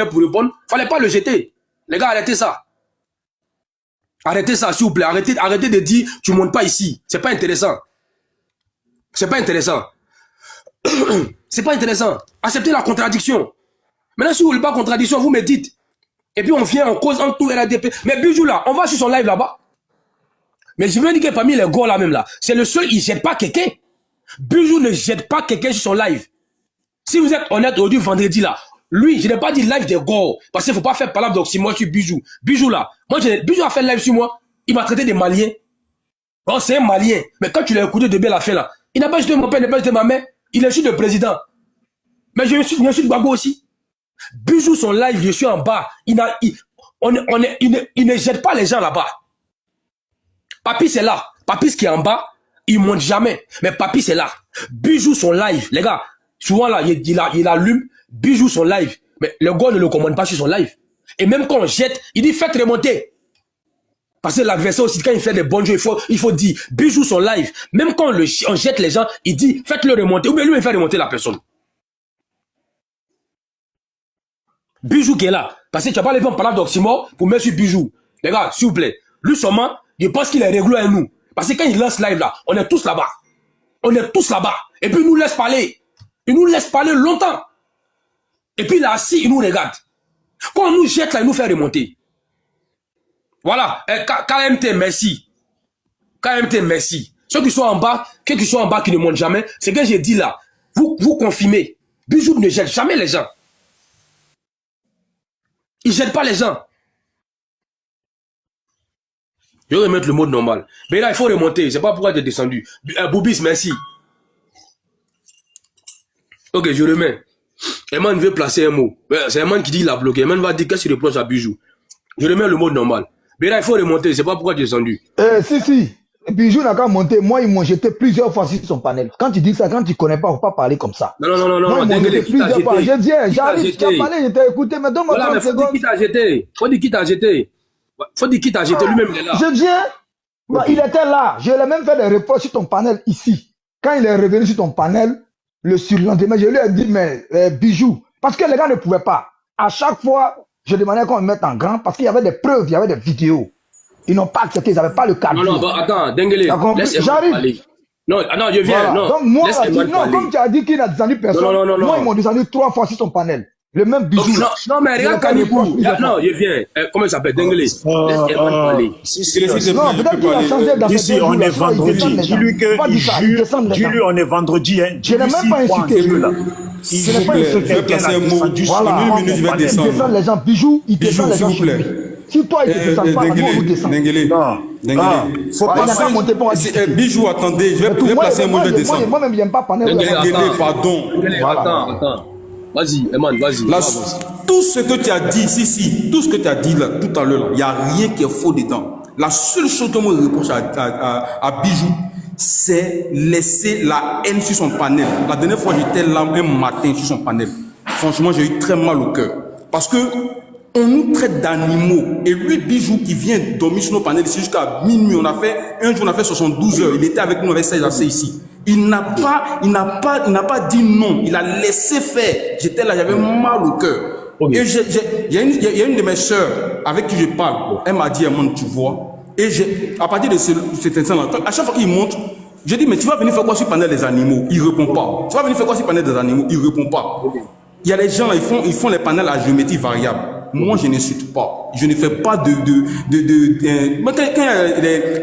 pour répondre. Fallait pas le jeter. Les gars, arrêtez ça. Arrêtez ça, s'il vous plaît. Arrêtez de dire, tu montes pas ici. C'est pas intéressant. C'est pas intéressant. C'est pas intéressant. Acceptez la contradiction. Maintenant, si vous voulez pas contradiction, vous me dites. Et puis on vient, on cause en tout RADP. Mais Bijou là, on va sur son live là-bas. Mais je veux dire que parmi les gars là même là, c'est le seul, il jette pas quelqu'un. Bijou ne jette pas quelqu'un sur son live. Si vous êtes honnête aujourd'hui, vendredi là, lui, je n'ai pas dit live des gars. Parce qu'il ne faut pas faire palabre d'oxymore sur Bijou. Bijou là, Bijou a fait live sur moi, il m'a traité de malien. Oh, c'est un malien. Mais quand tu l'as écouté de bien la fin là, il n'a pas jeté mon père, il n'a pas jeté ma mère, il est juste le président. Mais je suis de Gbagbo aussi. Bijou son live, je suis en bas. Il ne jette pas les gens là-bas. Papi c'est là. Papi qui est en bas, il monte jamais. Mais Papi c'est là. Bijou son live. Les gars, souvent là, il allume. Bijou son live. Mais le gars ne le commande pas sur son live. Et même quand on jette, il dit faites remonter. Parce que l'adversaire aussi, quand il fait des bons jeux, il faut dire Bijou son live. Même quand on jette les gens, il dit faites-le remonter. Ou bien lui, il fait remonter la personne. Bijou qui est là. Parce que tu n'as pas levé un palabre d'oxymore pour mettre sur Bijou. Les gars, s'il vous plaît. Lui seulement, je pense qu'il est réglo à nous. Parce que quand il lance live là, on est tous là-bas. On est tous là-bas. Et puis il nous laisse parler. Il nous laisse parler longtemps. Et puis là, assis, il nous regarde. Quand on nous jette là, il nous fait remonter. Voilà. KMT, merci. KMT, merci. Ceux qui sont en bas, qui ne montent jamais, c'est que j'ai dit là. Vous confirmez. Bijou ne jette jamais les gens. Il ne jette pas les gens. Je vais remettre le mode normal. Mais là, il faut remonter. C'est pas pourquoi tu es descendu. Boubis, merci. Ok, je remets. Eman veut placer un mot. C'est Eman qui dit qu'il a bloqué. Eman va dire qu'est-ce qu'il reproche à Bijou. Je remets le mode normal. Mais là, il faut remonter. C'est pas pourquoi tu es descendu. Si. Bijou n'a qu'à monter. Moi, ils m'ont jeté plusieurs fois sur son panel. Quand tu dis ça, quand tu ne connais pas, il ne faut pas parler comme ça. Non. Moi, ils m'ont jeté plusieurs fois. Je dis, j'arrive, tu as parlé, je t'ai écouté, mais donne-moi 30 secondes. Faut dire qui t'a jeté. Faut dire qui t'a jeté. Faut dire qui t'a jeté. Lui-même, il est là. Je viens. Okay. Il était là. Je l'ai même fait des reproches sur ton panel ici. Quand il est revenu sur ton panel, le surlendemain, je lui ai dit, mais Bijou, parce que les gars ne pouvaient pas. À chaque fois, je demandais qu'on me mette en grand parce qu'il y avait des preuves, il y avait des vidéos. Ils n'ont pas accepté, ils n'avaient pas le cadre. Non, attends, Denguele, j'arrive. Non, je viens. Voilà. Non. Donc moi, comme tu as dit qu'il n'a descendu personne, moi, ils m'ont descendu 3 fois sur son panel. Le même Bijou. Non, mais regarde Kanibou. Non, je viens. Comment il s'appelle? Denguele. Laisse Eman parler. Non, peut-être qu'il a changé d'affaire. Ici, on est vendredi. Dis-lui dis-lui, on est vendredi. Je n'ai même pas incité. Je n'ai pas incité. Je vais placer un mot. Voilà. Une minute, je vais descendre. Il descend les gens. Bijou, il descend les gens chez lui. Si toi, il ne descend pas, nous, on descend. Non. Faut pas monter pour Bijou, attendez. Je vais placer un mot, je vais descendre. Moi-même, je n'aime pas parler. Pardon. Attends. Vas-y, Eman, vas-y. Tout ce que tu as dit, tout ce que tu as dit là, tout à l'heure, il n'y a rien qui est faux dedans. La seule chose que moi je reproche à Bijou, c'est laisser la haine sur son panel. La dernière fois, j'étais là un matin sur son panel. Franchement, j'ai eu très mal au cœur. Parce que on nous traite d'animaux. Et lui, Bijou, qui vient dormir sur nos panels ici jusqu'à minuit, un jour, on a fait 72 heures. Il était avec nous avec Serge Assé ici. Il n'a pas dit non. Il a laissé faire. J'étais là, j'avais mal au cœur. Okay. Et il y a une de mes sœurs avec qui je parle. Elle m'a dit, Eman, tu vois. Et à partir de cet instant-là, à chaque fois qu'il monte, je dis, mais tu vas venir faire quoi sur le panel des animaux? Il ne répond pas. Tu vas venir faire quoi sur le panel des animaux? Il ne répond pas. Okay. Il y a des gens là, ils font les panels à géométrie variable. Moi, je n'insulte pas. Je ne fais pas quand il y a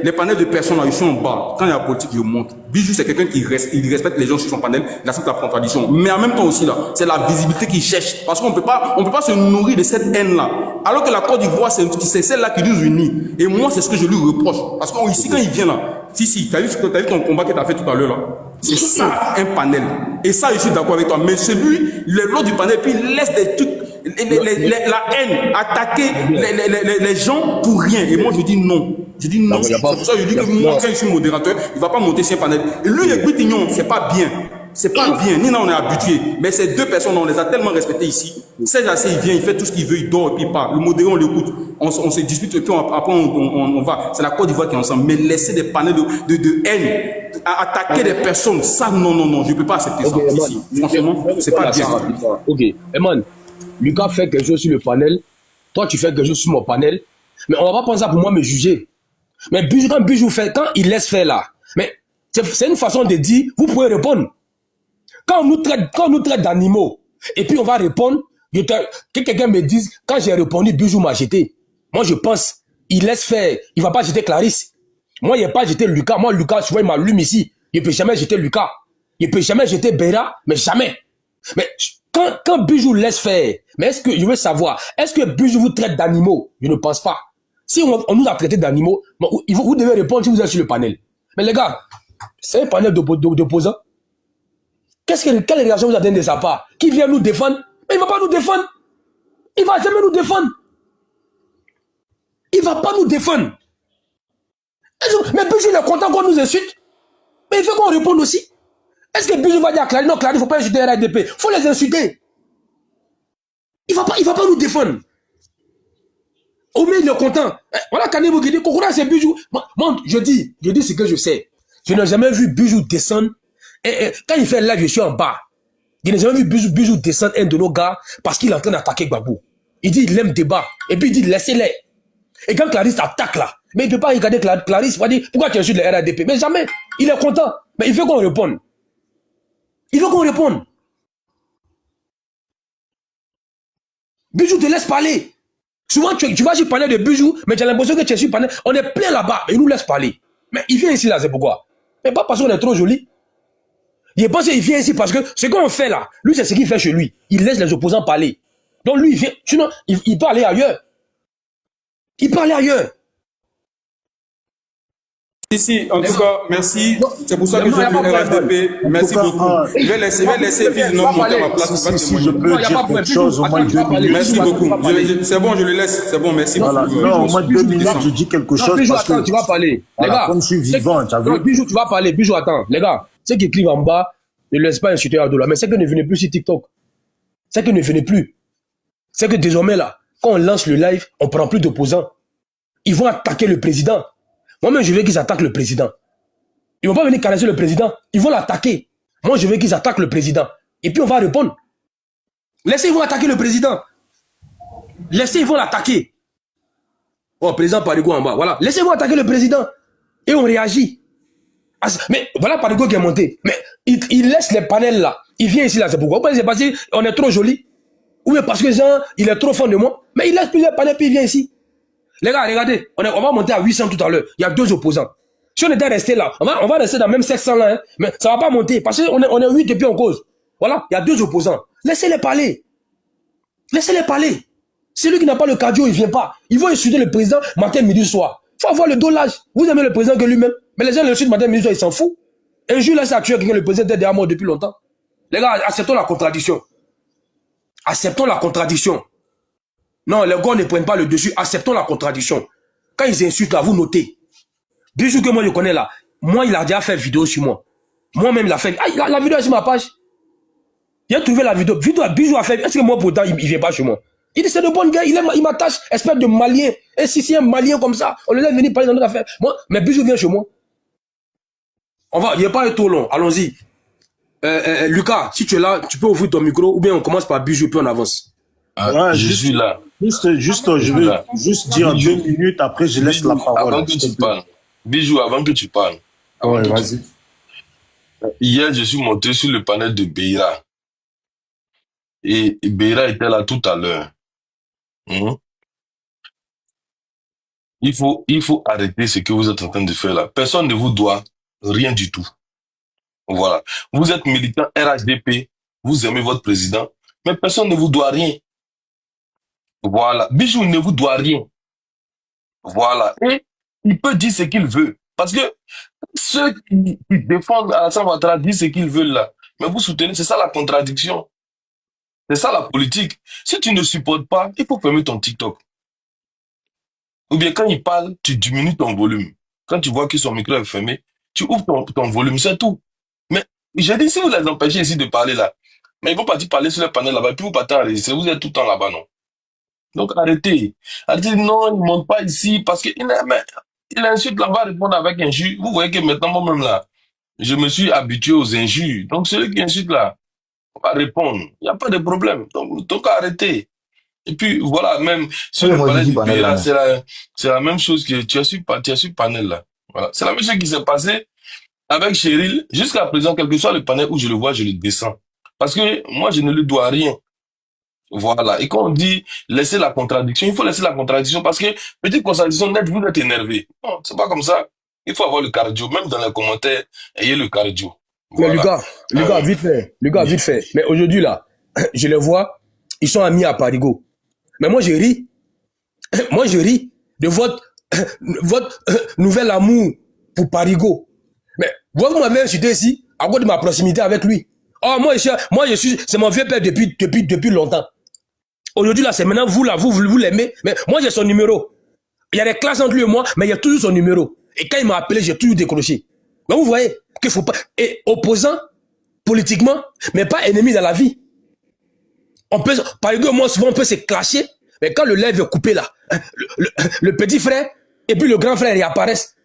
les panels de personnes là, ils sont en bas. Quand il y a la politique, je monte. Bijou, c'est quelqu'un qui respecte les gens sur son panel. Il accepte la contradiction. Mais en même temps aussi, là, c'est la visibilité qu'il cherche. Parce qu'on ne peut pas se nourrir de cette haine-là. Alors que la Côte d'Ivoire, c'est celle-là qui nous unit. Et moi, c'est ce que je lui reproche. Parce que ici, quand il vient là, tu as vu ton combat que tu as fait tout à l'heure là. C'est ça, un panel. Et ça, je suis d'accord avec toi. Mais celui, l'autre du panel, puis il laisse des trucs, la haine, attaquer les gens pour rien. Et moi, je dis non. Je dis non. C'est pour ça que je dis que moi, quand je suis modérateur, il ne va pas monter sur un panel. Et lui, le Guitignon, c'est pas bien. C'est pas bien. Nous, on est habitués. Mais ces deux personnes, on les a tellement respectées ici. Serge Assé, il vient, il fait tout ce qu'il veut, il dort et puis il part. Le modéré, on l'écoute. On se dispute et puis après, on va. C'est la Côte d'Ivoire qui est ensemble. Mais laisser des panels de haine, attaquer des personnes, ça, non. Je ne peux pas accepter ça. Ici. Franchement, c'est pas bien. Ok. Eman, Lucas fait quelque chose sur le panel, toi tu fais quelque chose sur mon panel, mais on va pas prendre ça pour moi me juger. Mais Bijou, quand il laisse faire là, mais c'est une façon de dire, vous pouvez répondre. Quand on nous traite d'animaux, et puis on va répondre, que quelqu'un me dise, quand j'ai répondu, Bijou m'a jeté. Moi je pense, il laisse faire, il va pas jeter Clarisse. Moi il n'a pas jeté Lucas, moi Lucas, souvent il m'allume ici, il ne peut jamais jeter Lucas. Il ne peut jamais jeter Béra, mais jamais. Mais quand Bijou laisse faire, mais est-ce que, je veux savoir, est-ce que Bijou vous traite d'animaux? Je ne pense pas. Si on nous a traité d'animaux, vous devez répondre si vous êtes sur le panel. Mais les gars, c'est un panel d'opposants. Quelle réaction vous attendez de sa part? Qui vient nous défendre? Mais il ne va pas nous défendre. Il ne va jamais nous défendre. Il ne va pas nous défendre. Mais Bijou il est content qu'on nous insulte. Mais il faut qu'on réponde aussi. Est-ce que Bijou va dire à Clarisse, non, Clarisse, il ne faut pas insulter RADP. Il faut les insulter. Il va pas nous défendre. Oumé, il est content. Voilà Kanebo qui dit, Kokora, c'est Bijou. Moi, je dis ce que je sais. Je n'ai jamais vu Bijou descendre. Quand il fait live, je suis en bas. Je n'ai jamais vu Bijou descendre un de nos gars parce qu'il est en train d'attaquer Gbagbo. Il dit, il aime débat. Et puis il dit, laissez-les. Et quand Clarisse attaque là, mais il ne peut pas regarder Clarisse, il va dire, pourquoi tu insultes le RADP? Mais jamais. Il est content. Mais il veut qu'on réponde. Il veut qu'on réponde. Bijou te laisse parler. Souvent, tu vas sur parler de Bijou, mais tu as l'impression que tu es sur panel. On est plein là-bas, mais il nous laisse parler. Mais il vient ici là, c'est pourquoi? Mais pas parce qu'on est trop joli. Il pense qu'il vient ici parce que ce qu'on fait là, lui, c'est ce qu'il fait chez lui. Il laisse les opposants parler. Donc lui, il vient. Sinon, il peut aller ailleurs. Il peut aller ailleurs. Ici, en tout cas, merci. C'est pour ça que je veux RADP. Merci beaucoup. Je vais laisser Fils de monter à ma place. Si je peux dire quelque chose, au moins 2 minutes. Merci beaucoup. C'est bon, je le laisse. C'est bon, merci beaucoup. Non, au moins 2 minutes, je dis quelque chose. Bijou, attends, tu vas parler. Les gars, comme je suis vivant, tu as vu. Bijou, tu vas parler. Bijou, attends. Les gars, ceux qui écrivent en bas, ne laissent pas insulter Adoula. Mais c'est que ne venez plus sur TikTok. C'est que ne venez plus. C'est que désormais là, quand on lance le live, on ne prend plus d'opposants. Ils vont attaquer le président. Moi-même, je veux qu'ils attaquent le président. Ils ne vont pas venir caresser le président. Ils vont l'attaquer. Moi, je veux qu'ils attaquent le président. Et puis, on va répondre. Laissez, ils vont attaquer le président. Laissez, ils vont l'attaquer. Oh, président Parigo en bas. Voilà. Laissez, ils vont attaquer le président. Et on réagit. Mais voilà Parigo qui est monté. Mais il laisse les panels là. Il vient ici là. C'est pourquoi? C'est parce qu'on est trop joli. Ou bien parce que Jean, il est trop fan de moi. Mais il laisse plusieurs panels puis il vient ici. Les gars, regardez, on va monter à 800 tout à l'heure. Il y a 2 opposants. Si on était resté là, on va rester dans le même 700 là, hein, mais ça ne va pas monter parce qu'on est 8 et puis on cause. Voilà, il y a 2 opposants. Laissez-les parler. Laissez-les parler. Celui qui n'a pas le cardio, il ne vient pas. Ils vont insulter le président matin, midi, soir. Il faut avoir le dos large. Vous aimez le président que lui-même. Mais les gens l'insultent matin, midi, soir, ils s'en foutent. Un jour là, ça a tué quelqu'un, le président était derrière moi depuis longtemps. Les gars, acceptons la contradiction. Acceptons la contradiction. Non, les gars ne prennent pas le dessus. Acceptons la contradiction. Quand ils insultent là, vous notez. Bijou que moi je connais là, moi il a déjà fait vidéo sur moi. Moi-même il a fait. Ah, la vidéo est sur ma page. Il a trouvé la vidéo. Bijou a fait. Est-ce que moi pourtant il vient pas chez moi? Il dit c'est de bon gars, il m'attache, espèce de malien. Et si c'est un malien comme ça, on le laisse venir parler dans notre affaire. Moi, mais Bijou vient chez moi. Il n'y a pas trop long. Allons-y. Lucas, si tu es là, tu peux ouvrir ton micro ou bien on commence par Bijou puis on avance. Ouais, je suis là. Je veux juste dire 2 minutes, après je laisse la parole. Avant que tu parles. Bijou, avant que tu parles. Ouais, vas-y. Hier, je suis monté sur le panel de Beira. Et Beira était là tout à l'heure. Il faut arrêter ce que vous êtes en train de faire là. Personne ne vous doit rien du tout. Voilà. Vous êtes militant RHDP, vous aimez votre président, mais personne ne vous doit rien. Voilà. Bijou ne vous doit rien. Voilà. Et il peut dire ce qu'il veut. Parce que ceux qui défendent Alassane Ouattara disent ce qu'ils veulent là. Mais vous soutenez, c'est ça la contradiction. C'est ça la politique. Si tu ne supportes pas, il faut fermer ton TikTok. Ou bien quand il parle, tu diminues ton volume. Quand tu vois que son micro est fermé, tu ouvres ton volume, c'est tout. Mais j'ai dit, si vous les empêchez ici de parler là, mais ils vont partir parler sur le panel là-bas, puis vous partez enregistrer, vous êtes tout le temps là-bas, non? Donc arrêtez. Arrêtez, non, il ne monte pas ici, parce qu'il insulte là, on va répondre avec injure. Vous voyez que maintenant, moi-même là, je me suis habitué aux injures. Donc celui qui insulte là, On va répondre. Il n'y a pas de problème. Donc arrêtez. Et puis, voilà, même sur le panel du pays, là, c'est la même chose que tu as su panel, là. Voilà. C'est la même chose qui s'est passée avec Cheryl. Jusqu'à présent, quel que soit le panel où je le vois, je le descends. Parce que moi, je ne lui dois rien. Voilà. Et quand on dit laisser la contradiction, il faut laisser la contradiction parce que petite contradiction nette, vous êtes énervé. Non, c'est pas comme ça. Il faut avoir le cardio. Même dans les commentaires, ayez le cardio. Voilà. Mais les gars, vite fait. Les gars, vite fait. Mais aujourd'hui, là, je les vois, ils sont amis à Parigo. Mais moi, je ris. Moi, je ris de votre nouvel amour pour Parigo. Mais vous m'avez incité ici à cause de ma proximité avec lui. Oh, moi, je suis, c'est mon vieux père depuis longtemps. Aujourd'hui, là, c'est maintenant vous, là, vous l'aimez. Mais moi, j'ai son numéro. Il y a des classes entre lui et moi, mais il y a toujours son numéro. Et quand il m'a appelé, j'ai toujours décroché. Mais vous voyez qu'il faut pas, et opposant politiquement, mais pas ennemi dans la vie. On peut, Parigo et moi, souvent, on peut se clasher, mais quand le lait veut couper là, le petit frère et puis le grand frère, ils apparaissent.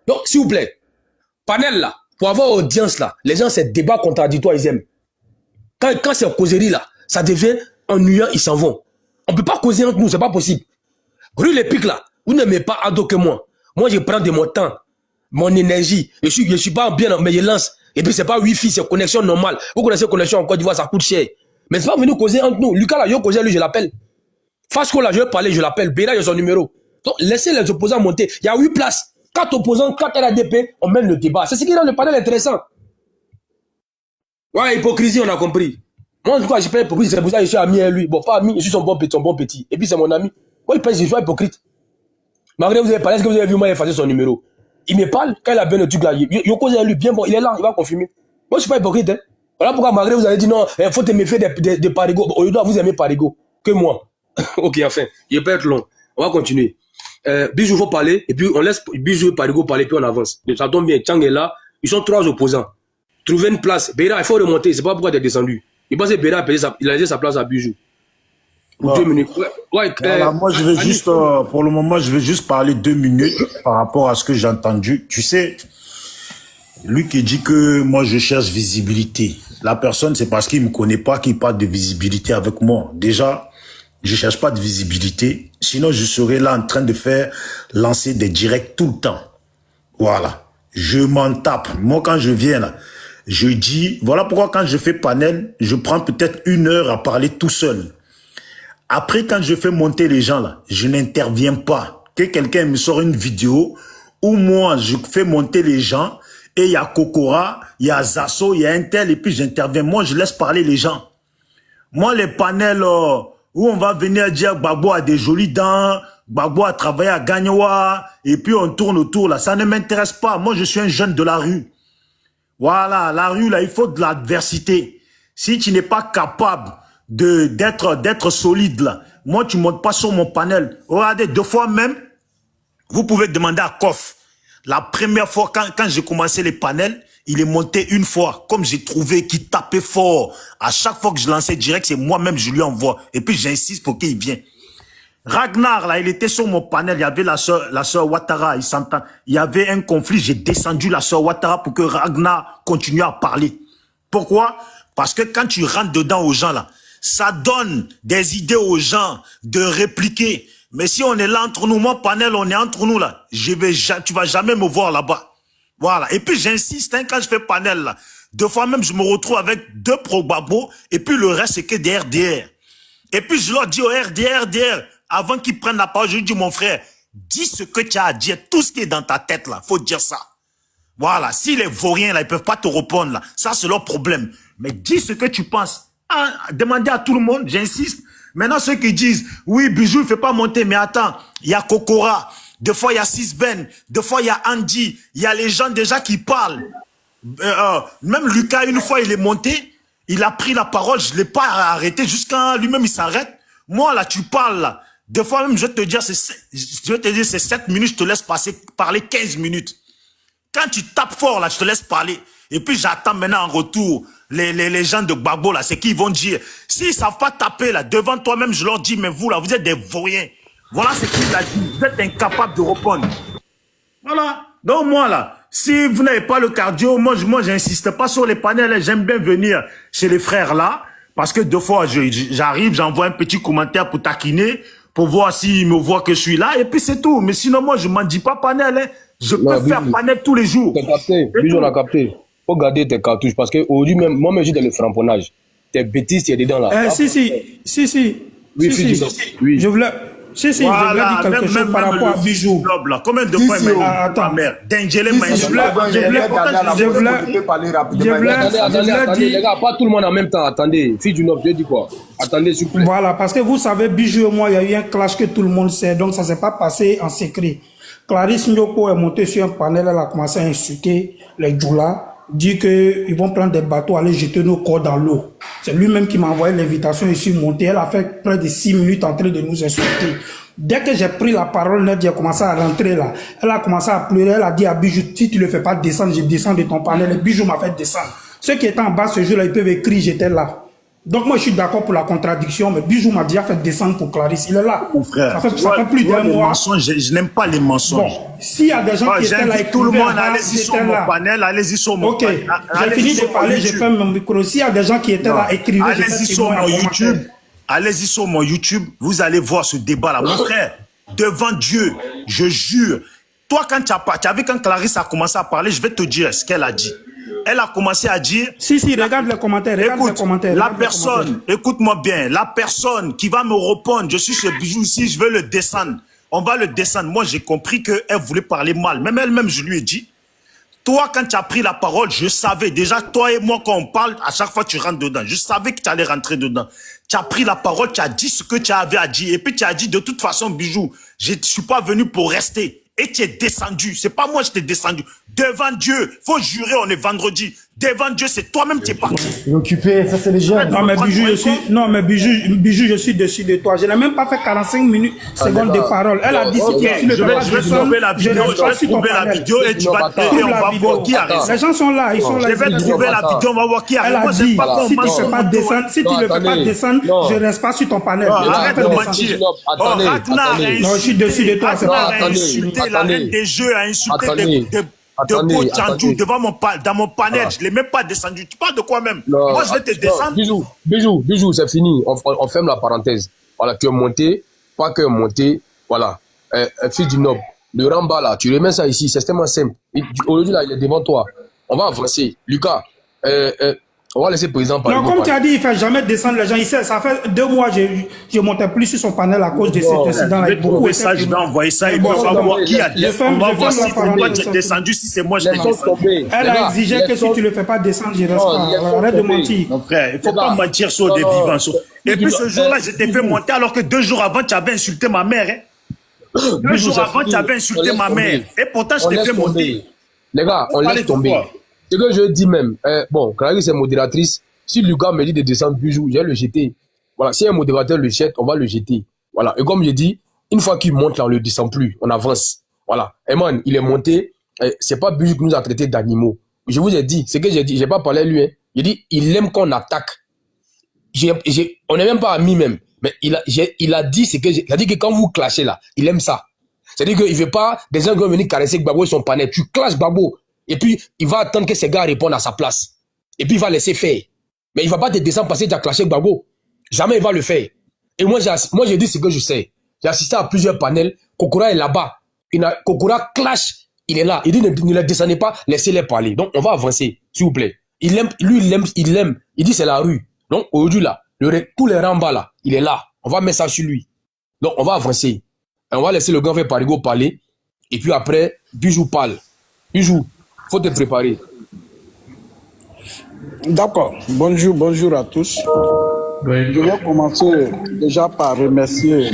Donc, s'il vous plaît, panel là, pour avoir audience là, les gens, c'est débat contradictoire, ils aiment. Quand c'est causerie là, ça devient ennuyant, ils s'en vont. On peut pas causer entre nous, c'est pas possible. Rue les pics là, vous n'aimez pas Ado que moi. Moi, je prends de mon temps, mon énergie. Je suis pas bien, mais je lance. Et puis, c'est pas Wi-Fi, c'est connexion normale. Vous connaissez connexion en Côte d'Ivoire, ça coûte cher. Mais c'est pas venu causer entre nous. Lucas là, je causé lui, je l'appelle. Fasco là, je vais parler, je l'appelle. Béla, j'ai son numéro. Donc, laissez les opposants monter. Il y a 8 places. 4 opposants, 4 RADP, on mène le débat. C'est ce qui rend le panel intéressant. Ouais, hypocrisie, on a compris. Moi, en tout cas, je suis pas hypocrite, c'est pour ça que je suis ami à lui. Bon, pas ami, je suis son bon petit. Et puis, c'est mon ami. Moi, il pense que je suis hypocrite. Malgré vous avez parlé, est-ce que vous avez vu moi effacer son numéro? Il me parle, quand il a bien le truc là, il cause à lui, bien bon, il est là, il va confirmer. Moi, je suis pas hypocrite, hein. Voilà pourquoi, malgré vous avez dit non, il faut te méfier de Parigo. Au lieu de vous aimez Parigo, que moi. Ok, enfin, il peut être long. On va continuer. Bijou, il faut parler, et puis on laisse Bijou et Parigo parler, puis on avance. Ça tombe bien, Tchang est là, ils sont 3 opposants. Trouvez une place. Béra, il faut remonter, c'est pas pourquoi tu es descendu. Il pense que Béra il a laissé sa place à Bijou. Pour 2 minutes. Ouais, voilà, moi, je vais juste, pour le moment, je vais juste parler 2 minutes par rapport à ce que j'ai entendu. Tu sais, lui qui dit que moi, je cherche visibilité. La personne, c'est parce qu'il me connaît pas qu'il parle de visibilité avec moi. Déjà, je cherche pas de visibilité. Sinon, je serais là en train de lancer des directs tout le temps. Voilà. Je m'en tape. Moi, quand je viens là, je dis, voilà pourquoi quand je fais panel, je prends peut-être 1 heure à parler tout seul. Après, quand je fais monter les gens là, je n'interviens pas. Que quelqu'un me sort une vidéo où moi, je fais monter les gens et il y a Kokora, il y a Zasso, il y a Intel et puis j'interviens. Moi, je laisse parler les gens. Moi, les panels où on va venir dire Gbagbo a des jolies dents, Gbagbo a travaillé à Gagnoa et puis on tourne autour là, ça ne m'intéresse pas. Moi, je suis un jeune de la rue. Voilà, la rue là, il faut de l'adversité. Si tu n'es pas capable d'être solide là. Moi, tu montes pas sur mon panel. Regardez, 2 fois même, vous pouvez demander à Kof. La première fois, quand j'ai commencé les panels, il est monté 1 fois. Comme j'ai trouvé qu'il tapait fort. À chaque fois que je lançais direct, c'est moi-même, je lui envoie. Et puis, j'insiste pour qu'il vienne. Ragnar, là, il était sur mon panel. Il y avait la sœur Ouattara. Il s'entend. Il y avait un conflit. J'ai descendu la sœur Ouattara pour que Ragnar continue à parler. Pourquoi? Parce que quand tu rentres dedans aux gens, là, ça donne des idées aux gens de répliquer. Mais si on est là entre nous, moi, panel, on est entre nous, là. Tu vas jamais me voir là-bas. Voilà. Et puis, j'insiste, hein, quand je fais panel, là. 2 fois même, je me retrouve avec 2 pro-Gbagbo. Et puis, le reste, c'est que des RDR. Et puis, je leur dis aux RDR, avant qu'ils prennent la parole, je lui dis, mon frère, dis ce que tu as à dire. Tout ce qui est dans ta tête, là. Faut dire ça. Voilà. Si les vauriens, là, ils peuvent pas te répondre, là. Ça, c'est leur problème. Mais dis ce que tu penses. Ah, demandez à tout le monde, j'insiste. Maintenant, ceux qui disent, oui, Bijou, il fait pas monter, mais attends, il y a Kokora, 2 fois il y a Sisben, 2 fois il y a Andy, il y a les gens déjà qui parlent. Même Lucas, 1 fois il est monté, il a pris la parole, je l'ai pas arrêté jusqu'à lui-même il s'arrête. Moi là, tu parles là. 2 fois même, je vais te dire, c'est 7 minutes, je te laisse parler 15 minutes. Quand tu tapes fort là, je te laisse parler. Et puis j'attends maintenant en retour les gens de Gbagbo là, c'est qu'ils vont dire. S'ils savent pas taper là, devant toi-même, je leur dis, mais vous là, vous êtes des vauriens. Voilà ce qu'il a dit. Vous êtes incapables de répondre. Voilà. Donc moi là, Si vous n'avez pas le cardio, moi j'insiste pas sur les panels. J'aime bien venir chez les frères là, parce que deux fois j'arrive, j'envoie un petit commentaire pour taquiner, pour voir s'ils me voient que je suis là, et puis c'est tout. Mais sinon, moi, je m'en dis pas panel. Hein. Je peux faire panel tous les jours. T'as capté, Bijou, on a capté. Faut garder tes cartouches, parce que aujourd'hui même, moi-même, j'ai dans le framponnage. Tes bêtises, tu es dedans là. Si. Oui, oui. Je voulais... Si, Voilà, je voulais dire quelque chose par rapport à Bijou. Là. Combien de fois il m'a dit ma mère Dengele m'a insulté. Attendez, les gars, pas tout le monde en même temps. Attendez, fille du Nord, je dis quoi? Attendez, s'il vous plaît. Voilà, parce que vous savez, Bijou et moi, il y a eu un clash que tout le monde sait, donc ça ne s'est pas passé en secret. Clarisse Nyoko est montée sur un panel, elle a commencé à insulter les Djoula, dit qu'ils vont prendre des bateaux, aller jeter nos corps dans l'eau. C'est lui-même qui m'a envoyé l'invitation, je suis monté. Elle a fait près de 6 minutes en train de nous insulter. Dès que j'ai pris la parole, Nadia a commencé à rentrer là. Elle a commencé à pleurer, elle a dit à Bijou, si tu ne le fais pas descendre, je descends de ton panel. Et Bijou m'a fait descendre. Ceux qui étaient en bas ce jour-là, ils peuvent écrire, j'étais là. Donc moi je suis d'accord pour la contradiction, mais Bijou m'a déjà fait descendre pour Clarisse. Il est là. Mon frère, ça fait plus d'un mois. Je n'aime pas les mensonges. Bon, s'il y a des gens qui étaient là, tout le monde, allez-y sur mon panel, allez-y sur mon panel. Ok, j'ai fini de parler, j'ai fait mon micro. S'il y a des gens qui étaient là, écrivez. Allez-y sur mon YouTube. Allez-y sur mon YouTube, vous allez voir ce débat-là. Mon frère, devant Dieu, je jure. Toi, quand tu as vu quand Clarisse a commencé à parler, je vais te dire ce qu'elle a dit. Elle a commencé à dire... Si, regarde les commentaires. Écoute, la personne, écoute-moi bien, la personne qui va me répondre, je suis ce Bijou ici, je veux le descendre. On va le descendre. Moi, j'ai compris qu'elle voulait parler mal. Même elle-même, je lui ai dit, toi, quand tu as pris la parole, je savais. Déjà, toi et moi, quand on parle, à chaque fois, tu rentres dedans. Je savais que tu allais rentrer dedans. Tu as pris la parole, tu as dit ce que tu avais à dire. Et puis, tu as dit, de toute façon, Bijou, je ne suis pas venu pour rester. Et tu es descendu. C'est pas moi, je t'ai descendu. Devant Dieu. Faut jurer, on est vendredi. Devant Dieu, c'est toi-même qui es parti. Il est occupé, ça c'est les jeunes. Non, mais Bijou, Bijou, je suis dessus de toi. Je n'ai même pas fait 45 minutes, secondes de parole. Elle a dit, si tu le fais pas, je vais trouver la vidéo, et tu vas et on va voir qui a raison. Les gens sont là, ils sont là. Je vais trouver la vidéo, on va voir qui a raison. Elle a dit, si tu ne fais pas descendre, si tu ne fais pas descendre, je ne reste pas sur ton panel. Arrête de mentir. Non, je suis dessus de toi. Ratna a insulté la reine des jeux, a insulté de Kochandou dans mon panel. Je ne l'ai même pas descendu. Tu parles de quoi même? Moi, je vais te descendre. Bijou, c'est fini. On ferme la parenthèse. Voilà, tu es monté, pas que monté. Voilà. Fils du Noble, le Ramba là, tu remets ça ici, c'est extrêmement simple. Aujourd'hui là, il est devant toi. On va avancer. Lucas, on va laisser le président parler. Non, comme tu as dit, il ne fait jamais descendre les gens. Ici, ça fait 2 mois que je ne montais plus sur son panel à cause de cet incident-là. Je vais trouver ça, je vais envoyer ça et on va voir qui a descendu. On va voir si c'est moi qui ai descendu, si c'est moi qui ai descendu. Elle a exigé que si tu ne le fais pas descendre, je reste pas. Arrête de mentir. Mon frère, il ne faut pas mentir sur des vivants. Et puis ce jour-là, je t'ai fait monter alors que 2 jours avant, tu avais insulté ma mère. 2 jours avant, tu avais insulté ma mère. Et pourtant, je t'ai fait monter. Les gars, on laisse tomber. Ce que je dis même, bon, Clarisse est modératrice. Si Lucas me dit de descendre Bijou, je vais le jeter. Voilà, si un modérateur le jette, on va le jeter. Voilà, et comme je dis, une fois qu'il monte là, on ne le descend plus, on avance. Voilà, et man, il est monté, c'est pas Bijou qui nous a traités d'animaux. Je vous ai dit, ce que j'ai dit, j'ai pas parlé à lui, hein. Il dit, il aime qu'on attaque. On n'est même pas amis même, mais il a dit ce que il a dit que quand vous clashez là, il aime ça. C'est-à-dire qu'il veut pas des gens qui vont venir caresser Gbagbo et son panel. Tu clashes Gbagbo. Et puis, il va attendre que ces gars répondent à sa place. Et puis, il va laisser faire. Mais il ne va pas te descendre parce que tu as clashé Gbagbo. Jamais il va le faire. Et moi, j'ai dit ce que je sais. J'ai assisté à plusieurs panels. Kokora est là-bas. Kokora clash. Il est là. Il dit ne les descendez pas, laissez-les parler. Donc, on va avancer, s'il vous plaît. Il aime. Il dit c'est la rue. Donc, aujourd'hui, là, tous les Ramba, là, il est là. On va mettre ça sur lui. Donc, on va avancer. Et on va laisser le grand frère Parigo parler. Et puis après, Bijou parle. Bijou. Faut te préparer. D'accord. Bonjour à tous. Je vais commencer déjà par remercier